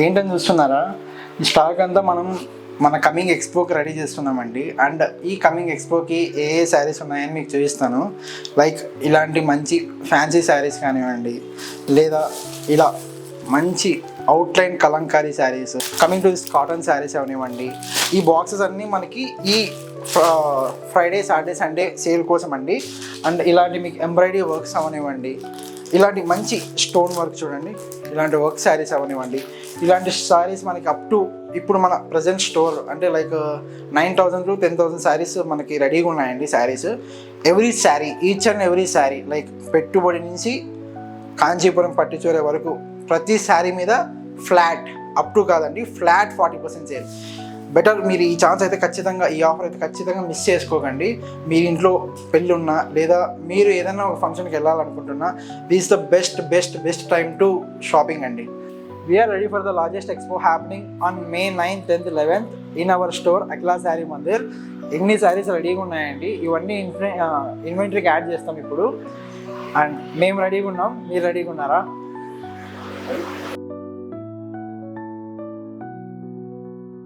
ఏంటని చూస్తున్నారా, ఈ స్టాక్ అంతా మనం మన కమింగ్ ఎక్స్పోకి రెడీ చేస్తున్నామండి. అండ్ ఈ కమింగ్ ఎక్స్పోకి ఏ శారీస్ ఉన్నాయని మీకు చూపిస్తాను. లైక్ ఇలాంటి మంచి ఫ్యాన్సీ శారీస్ కానివ్వండి, లేదా ఇలా మంచి outline Kalamkari saris, coming to this cotton saris అవనివ్వండి. ఈ బాక్సెస్ అన్నీ మనకి ఈ ఫ్రైడే, సాటర్డే, సండే సేల్ కోసం అండి. అండ్ ఇలాంటి మీకు ఎంబ్రాయిడరీ వర్క్స్ అవనివ్వండి, ఇలాంటి మంచి స్టోన్ వర్క్ చూడండి, ఇలాంటి వర్క్ శారీస్ అవనివ్వండి. ఇలాంటి శారీస్ మనకి అప్ టు ఇప్పుడు మన ప్రజెంట్ స్టోర్ అంటే లైక్ 9,000 to 10,000 శారీస్ మనకి రెడీగా ఉన్నాయండి. Saris every sari, each and every sari, like పెట్టుబడి నుంచి కాంచీపురం పట్టిచూరే వరకు ప్రతి శారీ మీద ఫ్లాట్, అప్ టు కాదండి, ఫ్లాట్ 40% సేల్. బెటర్ మీరు ఈ ఛాన్స్ అయితే ఖచ్చితంగా, ఈ ఆఫర్ అయితే ఖచ్చితంగా మిస్ చేసుకోకండి. మీ ఇంట్లో పెళ్ళి ఉన్నా, లేదా మీరు ఏదైనా ఒక ఫంక్షన్కి వెళ్ళాలనుకుంటున్నా, this the best time to shopping అండి. We are ready for the largest expo happening on May 9th, 10th, 11th in our store Akhila Sari Mandir. ఎన్ని శారీస్ రెడీగా ఉన్నాయండి, ఇవన్నీ ఇన్వెంటరీకి యాడ్ చేస్తాం ఇప్పుడు. అండ్ మేము రెడీగా ఉన్నాం, మీరు రెడీగా ఉన్నారా?